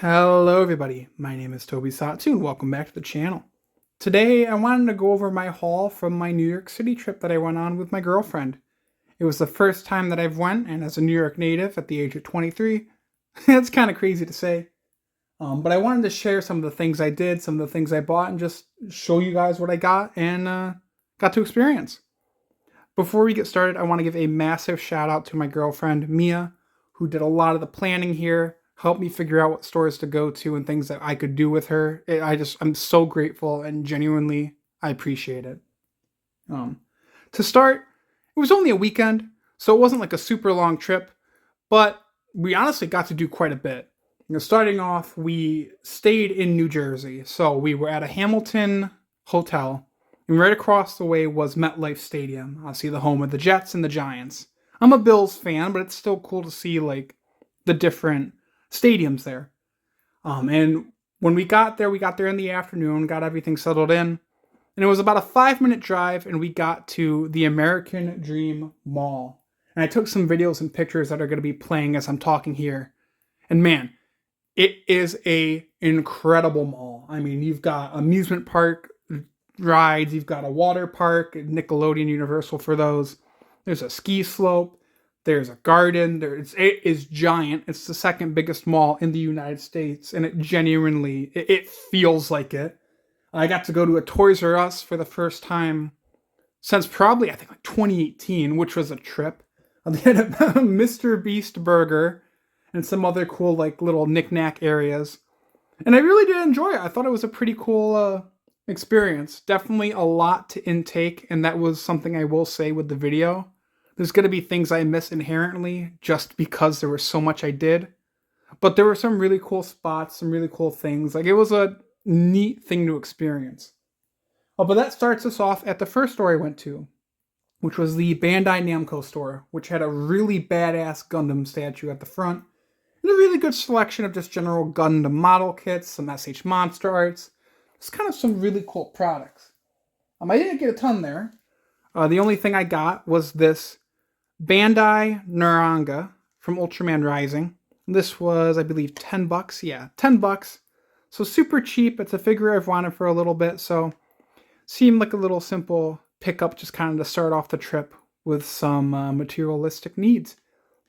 Hello everybody, my name is Tobisatsu and welcome back to the channel. Today I wanted to go over my haul from my New York City trip that I went on with my girlfriend. It was the first time that I've went, and as a New York native at the age of 23, it's kind of crazy to say. But I wanted to share some of the things I did, some of the things I bought, and just show you guys what I got and got to experience. Before we get started, I want to give a massive shout out to my girlfriend, Mia, who did a lot of the planning here, helped me figure out what stores to go to and things that I could do with her. I'm so grateful and genuinely, I appreciate it. To start, it was only a weekend, so it wasn't like a super long trip, but we honestly got to do quite a bit. Starting off, we stayed in New Jersey, so we were at a Hamilton hotel, and right across the way was MetLife Stadium. Obviously, the home of the Jets and the Giants. I'm a Bills fan, but it's still cool to see like the different stadiums there. And when we got there in the afternoon, got everything settled in, and it was about a 5-minute drive, and we got to the American Dream Mall. And I took some videos and pictures that are going to be playing as I'm talking here. And man, it is a incredible mall. I mean, you've got amusement park rides, you've got a water park, Nickelodeon, Universal for those. There's a ski slope, there's a garden, it is giant. It's the second biggest mall in the United States, and it genuinely, it feels like it. I got to go to a Toys R Us for the first time since probably, I think, like 2018, which was a trip. They had a Mr. Beast burger and some other cool, like, little knick-knack areas. And I really did enjoy it. I thought it was a pretty cool experience. Definitely a lot to intake, and that was something I will say with the video. There's going to be things I miss inherently just because there was so much I did. But there were some really cool spots, some really cool things. Like, it was a neat thing to experience. But that starts us off at the first store I went to, which was the Bandai Namco store, which had a really badass Gundam statue at the front, and a really good selection of just general Gundam model kits, some SH Monster arts, just kind of some really cool products. I didn't get a ton there. The only thing I got was this Bandai Naranga from Ultraman Rising. This was, I believe, $10. Yeah, $10. So super cheap. It's a figure I've wanted for a little bit, so seemed like a little simple pickup just kind of to start off the trip with some materialistic needs.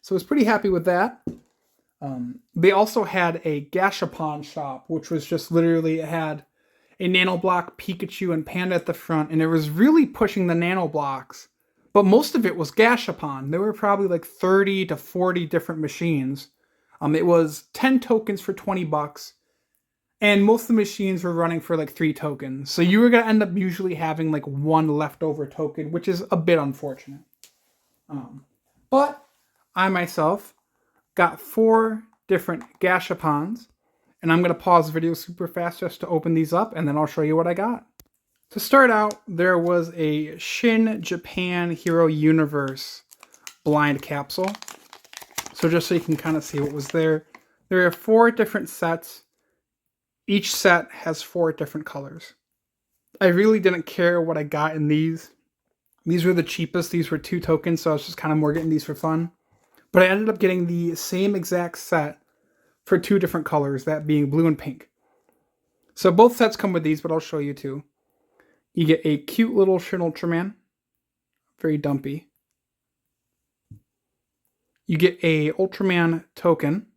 So I was pretty happy with that. They also had a Gashapon shop, which was just literally, it had a nanoblock Pikachu and Panda at the front, and it was really pushing the nanoblocks. But most of it was Gashapon. There were probably like 30 to 40 different machines. It was 10 tokens for $20, and most of the machines were running for like 3 tokens. So you were going to end up usually having like one leftover token, which is a bit unfortunate. But I myself got 4 different Gashapons, and I'm going to pause the video super fast just to open these up, and then I'll show you what I got. To start out, there was a Shin Japan Hero Universe blind capsule. So just so you can kind of see what was there. There are 4 different sets. Each set has 4 different colors. I really didn't care what I got in these. These were the cheapest. These were 2 tokens, so I was just kind of more getting these for fun. But I ended up getting the same exact set for 2 different colors, that being blue and pink. So both sets come with these, but I'll show you too. You get a cute little Shin Ultraman. Very dumpy. You get a Ultraman token.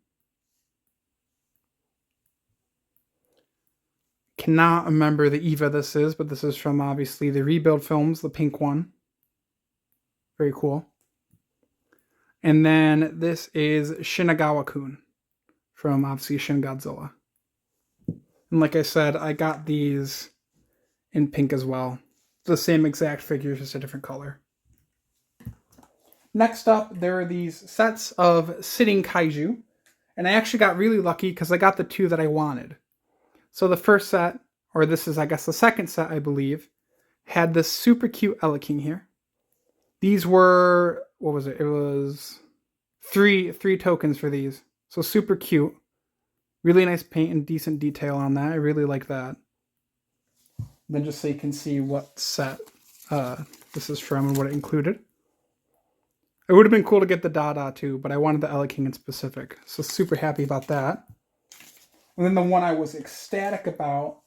Cannot remember the EVA this is, but this is from obviously the Rebuild films, the pink one. Very cool. And then this is Shinagawa-kun from obviously Shin Godzilla. And like I said, I got these in pink as well. The same exact figures, just a different color. Next up, there are these sets of sitting kaiju. And I actually got really lucky because I got the 2 that I wanted. So the first set, or this is I guess the second set I believe, had this super cute King here. These were, what was it? It was 3 tokens for these. So super cute. Really nice paint and decent detail on that. I really like that. Then just so you can see what set this is from and what it included. It would have been cool to get the Dada too, but I wanted the King in specific. So super happy about that. And then the one I was ecstatic about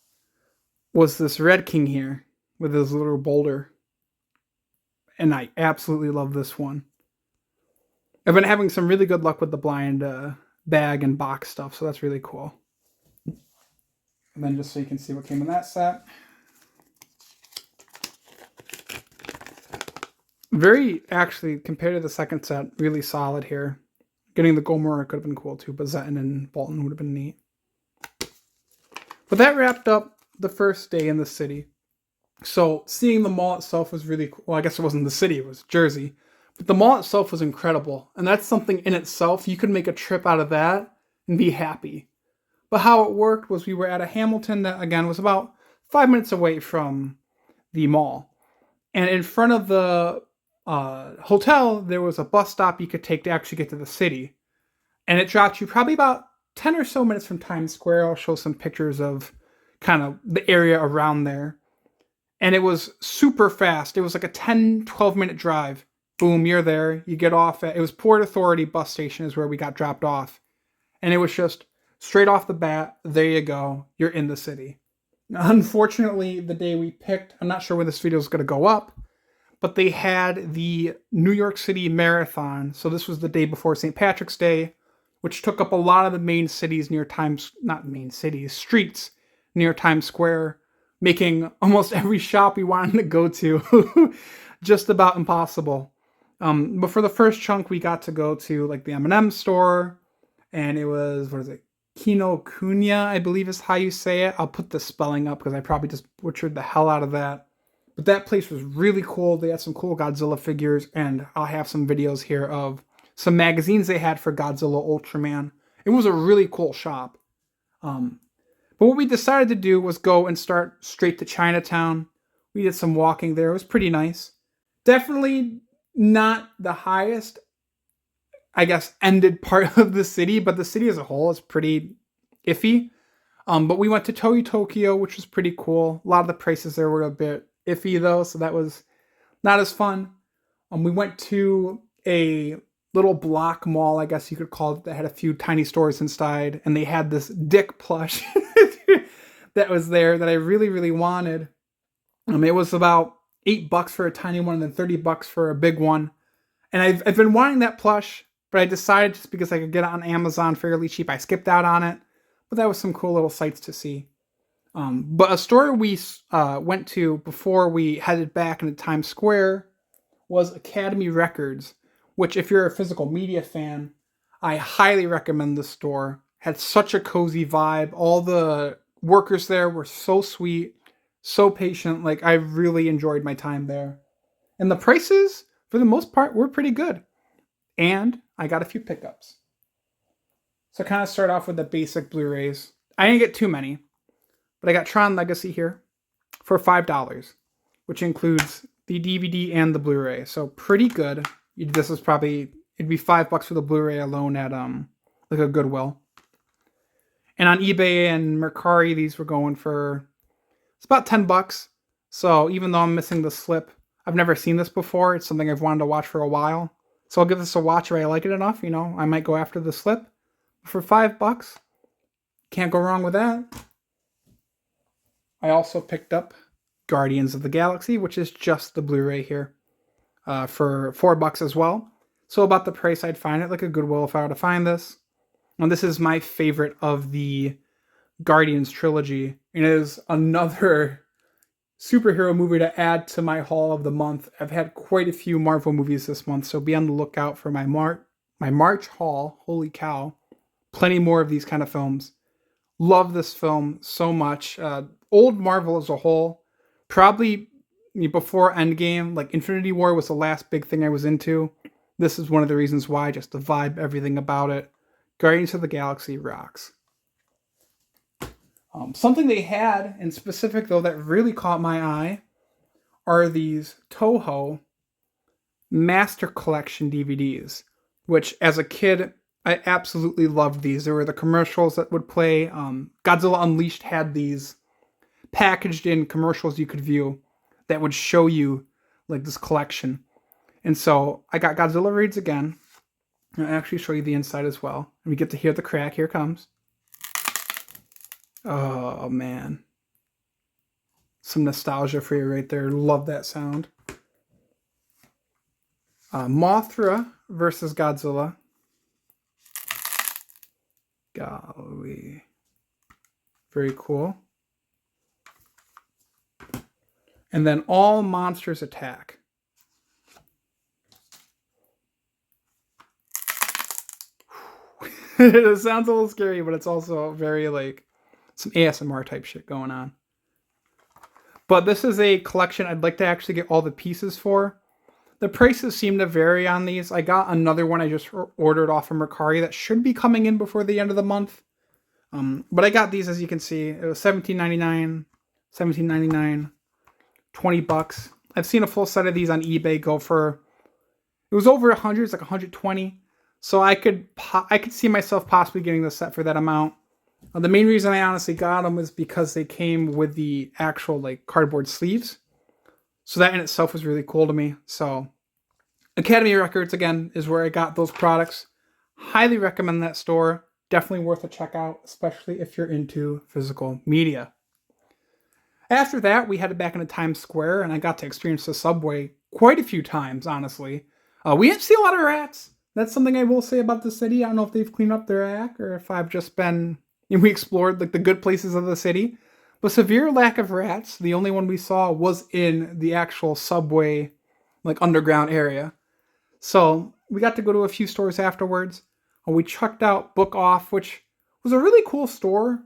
was this Red King here with his little boulder. And I absolutely love this one. I've been having some really good luck with the blind bag and box stuff, so that's really cool. And then just so you can see what came in that set. Very, actually, compared to the second set, really solid here. Getting the Gomorrah could have been cool too, but Zeton and Bolton would have been neat. But that wrapped up the first day in the city. So seeing the mall itself was really cool. Well, I guess it wasn't the city, it was Jersey. But the mall itself was incredible. And that's something in itself. You could make a trip out of that and be happy. But how it worked was we were at a Hamilton that, again, was about 5 minutes away from the mall. And in front of the hotel, there was a bus stop you could take to actually get to the city. And it dropped you probably about 10 or so minutes from Times Square. I'll show some pictures of kind of the area around there. And it was super fast. It was like a 10, 12-minute drive. Boom, you're there. You get off at, it was Port Authority bus station is where we got dropped off. And it was just straight off the bat, there you go. You're in the city. Now, unfortunately, the day we picked, I'm not sure when this video is going to go up, but they had the New York City Marathon. So this was the day before St. Patrick's Day, which took up a lot of the main cities near streets near Times Square, making almost every shop we wanted to go to just about impossible. But for the first chunk, we got to go to like the M&Ms store, and it was, what is it? Kinokuniya, I believe is how you say it. I'll put the spelling up because I probably just butchered the hell out of that. But that place was really cool. They had some cool Godzilla figures, and I'll have some videos here of some magazines they had for Godzilla Ultraman. It was a really cool shop. But what we decided to do was go and start straight to Chinatown. We did some walking there. It was pretty nice. Definitely not the highest, I guess, ended part of the city, but the city as a whole is pretty iffy. But we went to Toei Tokyo, which was pretty cool. A lot of the prices there were a bit iffy, though, so that was not as fun. We went to a little block mall, I guess you could call it, that had a few tiny stores inside, and they had this Dick plush that was there that I really, really wanted. It was about $8 for a tiny one and then $30 for a big one. And I've been wanting that plush, but I decided just because I could get it on Amazon fairly cheap, I skipped out on it. But that was some cool little sights to see. But a store we went to before we headed back into Times Square was Academy Records, which if you're a physical media fan, I highly recommend this store. Had such a cozy vibe. All the workers there were so sweet, so patient. Like, I really enjoyed my time there. And the prices, for the most part, were pretty good. And I got a few pickups. So I kind of start off with the basic Blu-rays. I didn't get too many, but I got Tron Legacy here for $5, which includes the DVD and the Blu-ray. So pretty good. This is probably, it'd be $5 for the Blu-ray alone at like a Goodwill. And on eBay and Mercari, these were going for, it's about $10. So even though I'm missing the slip, I've never seen this before. It's something I've wanted to watch for a while. So I'll give this a watch if I like it enough. You know, I might go after the slip. For $5, can't go wrong with that. I also picked up Guardians of the Galaxy, which is just the Blu-ray here, for $4 as well. So about the price, I'd find it like a Goodwill if I were to find this. And this is my favorite of the Guardians trilogy. It is another superhero movie to add to my haul of the month. I've had quite a few Marvel movies this month, so be on the lookout for my March haul. Holy cow. Plenty more of these kind of films. Love this film so much. Old Marvel as a whole, probably before Endgame, like Infinity War was the last big thing I was into. This is one of the reasons why, just the vibe, everything about it. Guardians of the Galaxy rocks. Something they had in specific, though, that really caught my eye are these Toho Master Collection DVDs, which as a kid, I absolutely loved these. There were the commercials that would play. Godzilla Unleashed had these packaged in commercials you could view that would show you like this collection. And so I got Godzilla Raids again. I'll actually show you the inside as well. And we get to hear the crack. Here it comes. Oh, man. Some nostalgia for you right there. Love that sound. Mothra versus Godzilla. Golly. Very cool. And then all monsters attack. It sounds a little scary, but it's also very like some ASMR type shit going on. But this is a collection I'd like to actually get all the pieces for. The prices seem to vary on these. I got another one I just ordered off of Mercari that should be coming in before the end of the month. But I got these, as you can see. It was $17.99, $17.99, $20. I've seen a full set of these on eBay go for, it was over 100, it's like 120. So I could see myself possibly getting the set for that amount. The main reason I honestly got them was because they came with the actual like cardboard sleeves. So that in itself was really cool to me. So Academy Records, again, is where I got those products. Highly recommend that store. Definitely worth a check out, especially if you're into physical media. After that, we headed back into Times Square, and I got to experience the subway quite a few times, honestly. We didn't see a lot of rats. That's something I will say about the city. I don't know if they've cleaned up their act or if I've just been... we explored like the good places of the city. But severe lack of rats. The only one we saw was in the actual subway, like underground area. So we got to go to a few stores afterwards. And we checked out Book Off, which was a really cool store.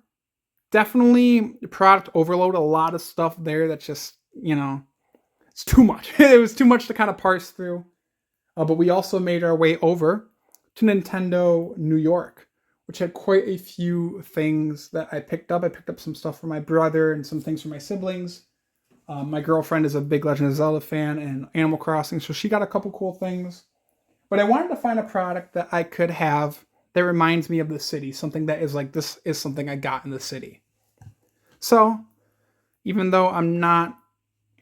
Definitely product overload. A lot of stuff there that's just, it's too much. It was too much to kind of parse through. But we also made our way over to Nintendo New York, which had quite a few things that I picked up. I picked up some stuff for my brother and some things for my siblings. My girlfriend is a big Legend of Zelda fan and Animal Crossing, so she got a couple cool things. But I wanted to find a product that I could have that reminds me of the city, something that is like, this is something I got in the city. So, even though I'm not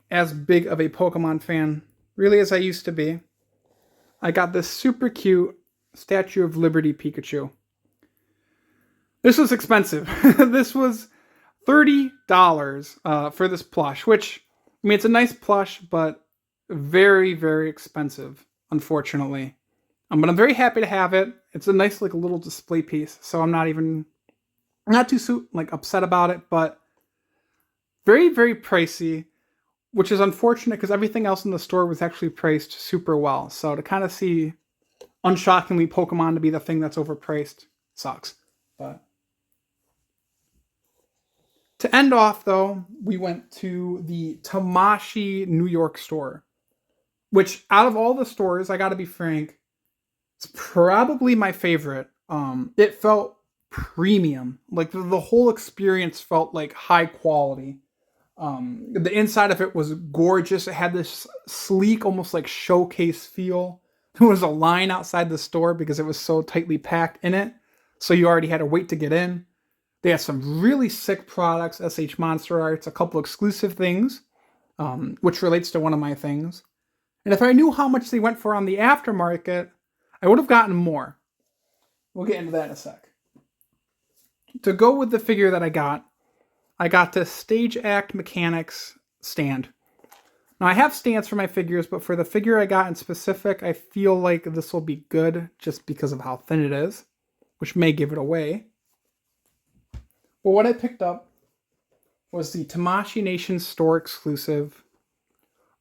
as big of a Pokemon fan, really as I used to be, I got this super cute Statue of Liberty Pikachu. This was expensive. This was $30 for this plush, which, I mean, it's a nice plush, but very, very expensive, unfortunately. But I'm very happy to have it. It's a nice, like, little display piece, so I'm not too upset about it, but very, very pricey, which is unfortunate because everything else in the store was actually priced super well. So to kind of see, unshockingly, Pokemon to be the thing that's overpriced sucks. But to end off, though, we went to the Tamashii New York store, which out of all the stores, I gotta be frank, it's probably my favorite. It felt premium. Like the whole experience felt like high quality. The inside of it was gorgeous. It had this sleek, almost like showcase feel. There was a line outside the store because it was so tightly packed in it. So you already had to wait to get in. They had some really sick products, SH Monster Arts, a couple exclusive things, which relates to one of my things. And if I knew how much they went for on the aftermarket, I would have gotten more. We'll get into that in a sec. To go with the figure that I got the Stage Act Mechanics stand. Now, I have stands for my figures, but for the figure I got in specific, I feel like this will be good just because of how thin it is, which may give it away. But what I picked up was the Tamashii Nation store exclusive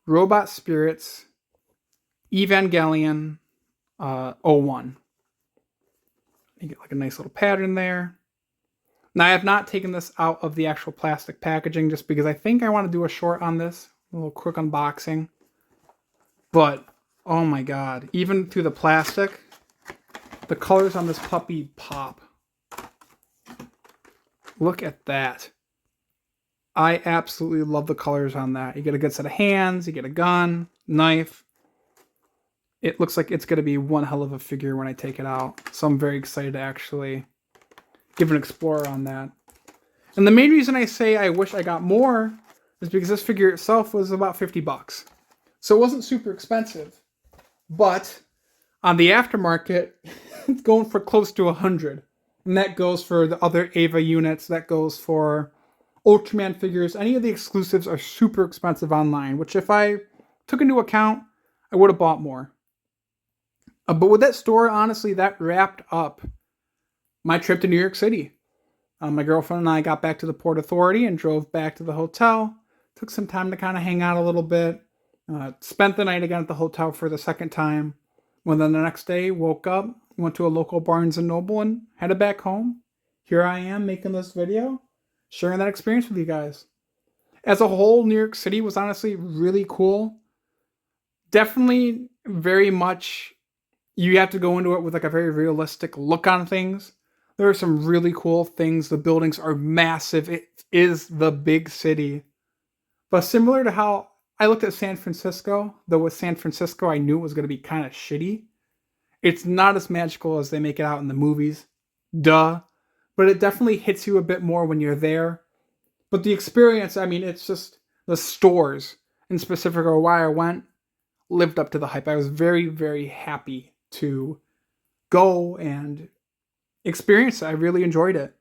Robot Spirits Evangelion 01. You get like a nice little pattern there. Now, I have not taken this out of the actual plastic packaging just because I think I want to do a short on this. A little quick unboxing. But, oh my god. Even through the plastic, the colors on this puppy pop. Look at that. I absolutely love the colors on that. You get a good set of hands, you get a gun, knife. It looks like it's going to be one hell of a figure when I take it out. So I'm very excited to actually give an explorer on that. And the main reason I say I wish I got more is because this figure itself was about $50. So it wasn't super expensive. But on the aftermarket, it's going for close to $100. And that goes for the other Ava units, that goes for Ultraman figures. Any of the exclusives are super expensive online, which if I took into account, I would have bought more. But with that store, honestly, that wrapped up my trip to New York City. My girlfriend and I got back to the Port Authority and drove back to the hotel. Took some time to kind of hang out a little bit. Spent the night again at the hotel for the second time. When then the next day, woke up, went to a local Barnes & Noble and headed back home. Here I am making this video, sharing that experience with you guys. As a whole, New York City was honestly really cool. Definitely very much, you have to go into it with like a very realistic look on things. There are some really cool things. The buildings are massive. It is the big city. But similar to how I looked at San Francisco, though with San Francisco I knew it was going to be kind of shitty. It's not as magical as they make it out in the movies. Duh. But it definitely hits you a bit more when you're there. But the experience, I mean, it's just the stores, in specific, or why I went, lived up to the hype. I was very, very happy to go and experience it. I really enjoyed it.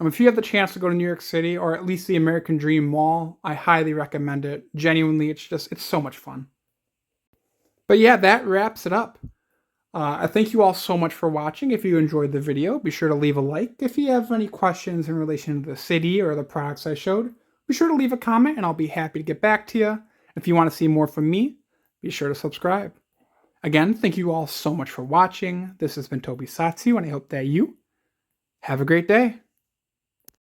If you have the chance to go to New York City, or at least the American Dream Mall, I highly recommend it. Genuinely, it's so much fun. But yeah, that wraps it up. I thank you all so much for watching. If you enjoyed the video, be sure to leave a like. If you have any questions in relation to the city or the products I showed, be sure to leave a comment and I'll be happy to get back to you. If you want to see more from me, be sure to subscribe. Again, thank you all so much for watching. This has been Tobisatsu, and I hope that you have a great day.